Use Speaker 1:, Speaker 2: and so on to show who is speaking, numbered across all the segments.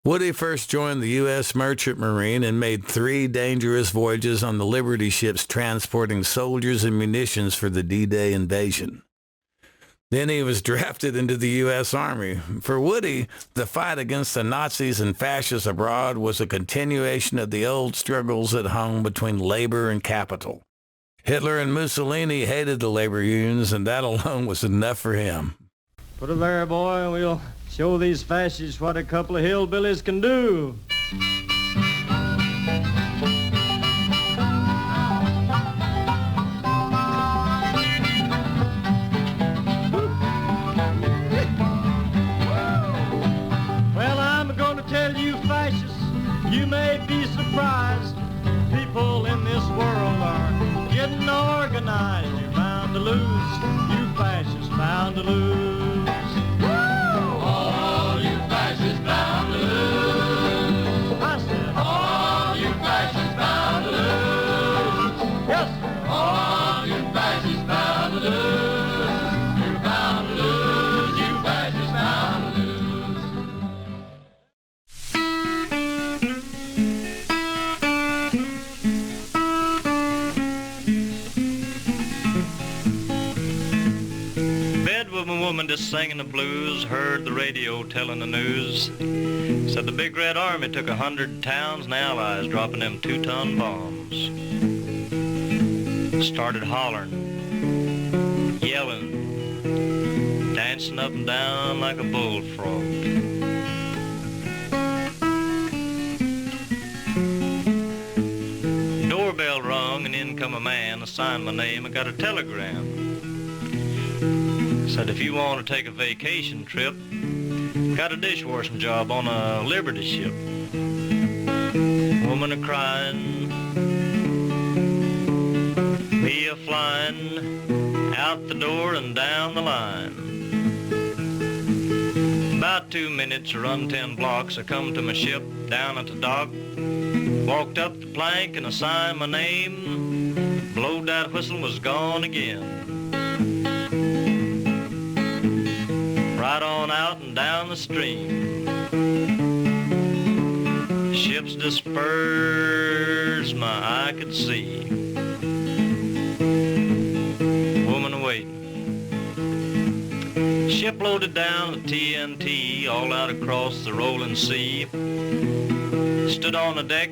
Speaker 1: Woody first joined the U.S. Merchant Marine and made 3 dangerous voyages on the Liberty ships transporting soldiers and munitions for the D-Day invasion. Then he was drafted into the U.S. Army. For Woody, the fight against the Nazis and fascists abroad was a continuation of the old struggles at home between labor and capital. Hitler and Mussolini hated the labor unions, and that alone was enough for him.
Speaker 2: Put it there, boy, and we'll show these fascists what a couple of hillbillies can do. Well, I'm going to tell you, fascists, you may be surprised. People in this world are getting organized. You're bound to lose, you fascists bound to lose.
Speaker 3: All you fascists bound to lose.
Speaker 2: I said,
Speaker 3: All you fascists bound to lose.
Speaker 2: yes, sir.
Speaker 3: All you fascists bound to lose. You're bound to lose. You fascists bound to lose.
Speaker 2: Bedridden woman just singing the blues, heard the radio telling the news. Said the big red army took 100 towns and allies, dropping them 2-ton bombs. Started hollering, yelling, dancing up and down like a bullfrog. Doorbell rung and in come a man, signed my name, and got a telegram. Said if you want to take a vacation trip, got a dishwashing job on a Liberty ship. Woman a-crying, me a-flying, out the door and down the line. About 2 minutes, I run 10 blocks, I come to my ship down at the dock, walked up the plank and I signed my name, blowed that whistle, was gone again. Right on out and down the stream. Ships dispersed, my eye could see. Woman awaiting. Ship loaded down with TNT all out across the rolling sea. Stood on the deck,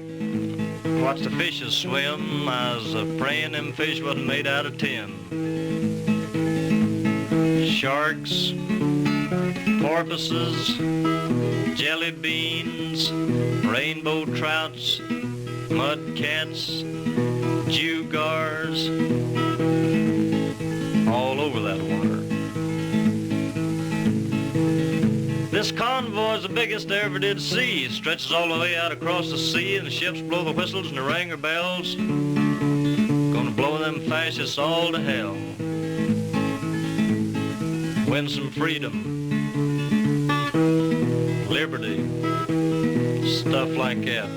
Speaker 2: watched the fishes swim. I was praying them fish wasn't made out of tin. Sharks, porpoises, jelly beans, rainbow trouts, mud cats, gewgaws, all over that water. This convoy's the biggest I ever did see. It stretches all the way out across the sea, and the ships blow the whistles and the ringer bells. Gonna blow them fascists all to hell. Win some freedom, liberty, stuff like that.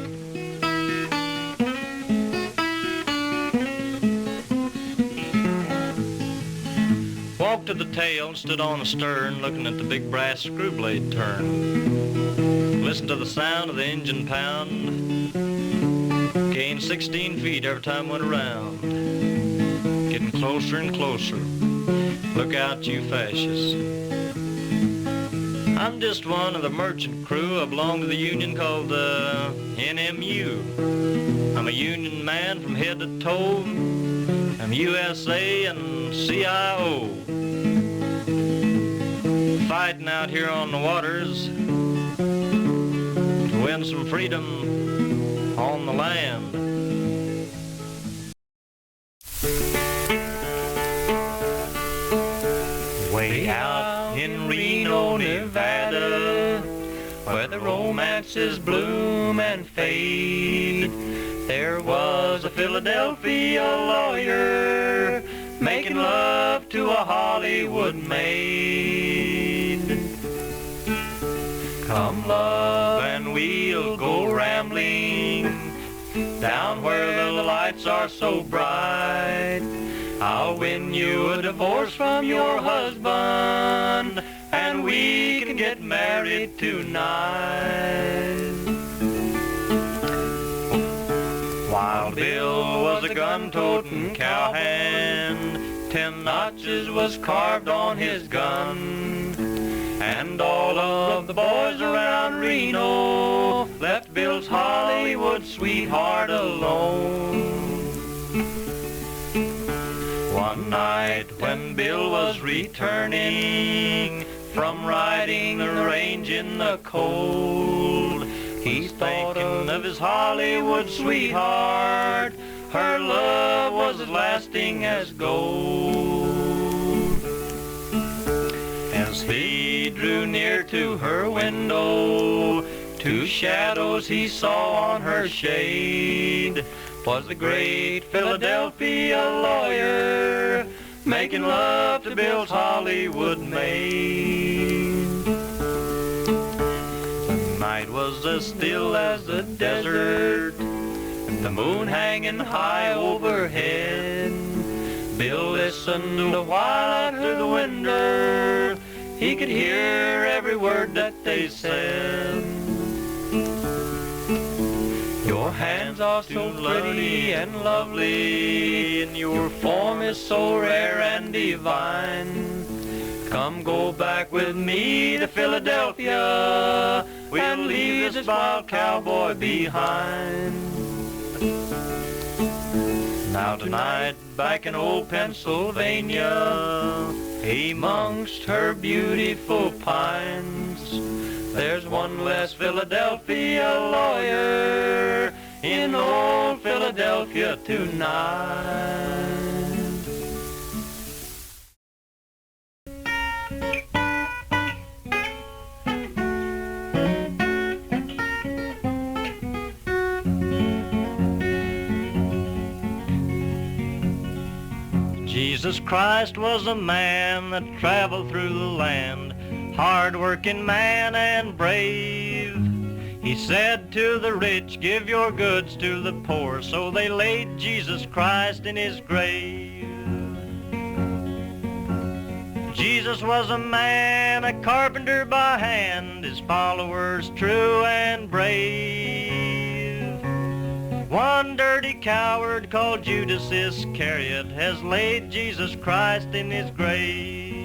Speaker 2: Walked to the tail and stood on the stern, looking at the big brass screw blade turn. Listened to the sound of the engine pound. Gained 16 feet every time went around. Getting closer and closer. Look out, you fascists. I'm just one of the merchant crew. I belong to the union called the NMU. I'm a union man from head to toe. I'm USA and CIO. Fighting out here on the waters to win some freedom on the land. Way out in Reno, Nevada, where the romances bloom and fade, there was a Philadelphia lawyer making love to a Hollywood maid. Come, love, and we'll go rambling down where the lights are so bright. I'll win you a divorce from your husband, and we can get married tonight. a gun-toting cowhand. 10 notches was carved on his gun. And all of the boys around Reno left Bill's Hollywood sweetheart alone. One night when Bill was returning from riding the range in the cold, he's thinking of his Hollywood sweetheart. Her love was as lasting as gold. As he drew near to her window, 2 shadows he saw on her shade. 'Twas the great Philadelphia lawyer making love to Bill's Hollywood maid. The night was as still as the desert, the moon hanging high overhead. Bill listened a while out through the window. He could hear every word that they said. Your hands are so pretty and lovely, and your form is so rare and divine. Come go back with me to Philadelphia. We'll leave this wild cowboy behind. Now tonight, back in old Pennsylvania, amongst her beautiful pines, there's one less Philadelphia lawyer in old Philadelphia tonight. Jesus Christ was a man that traveled through the land, hard-working man and brave. He said to the rich, give your goods to the poor, so they laid Jesus Christ in his grave. Jesus was a man, a carpenter by hand, his followers true and brave. One dirty coward called Judas Iscariot has laid Jesus Christ in his grave.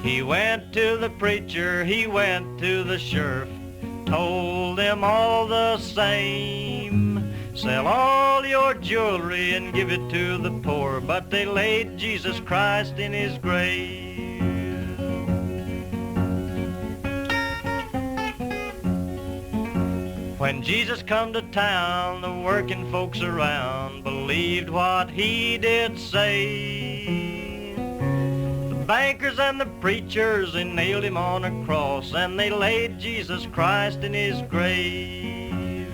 Speaker 2: He went to the preacher, he went to the sheriff, told them all the same, sell all your jewelry and give it to the poor, but they laid Jesus Christ in his grave. When Jesus come to town, the working folks around believed what he did say. The bankers and the preachers, they nailed him on a cross, and they laid Jesus Christ in his grave.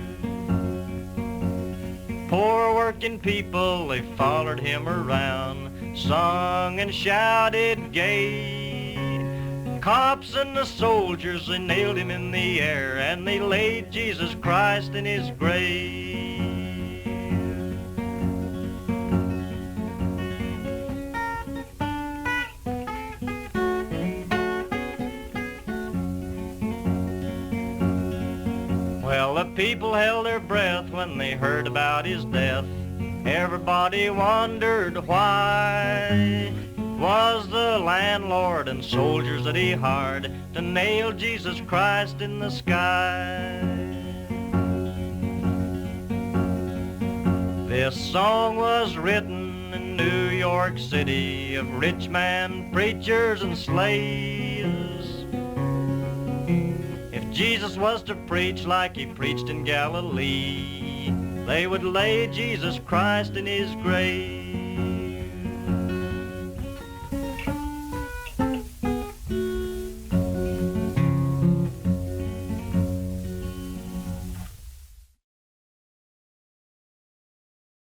Speaker 2: Poor working people, they followed him around, sung and shouted gay. Cops and the soldiers, they nailed him in the air, and they laid Jesus Christ in his grave. Well, the people held their breath when they heard about his death. Everybody wondered why. Was the landlord and soldiers that he hired to nail Jesus Christ in the sky. This song was written in New York City of rich man preachers and slaves. If Jesus was to preach like he preached in Galilee, they would lay Jesus Christ in his grave.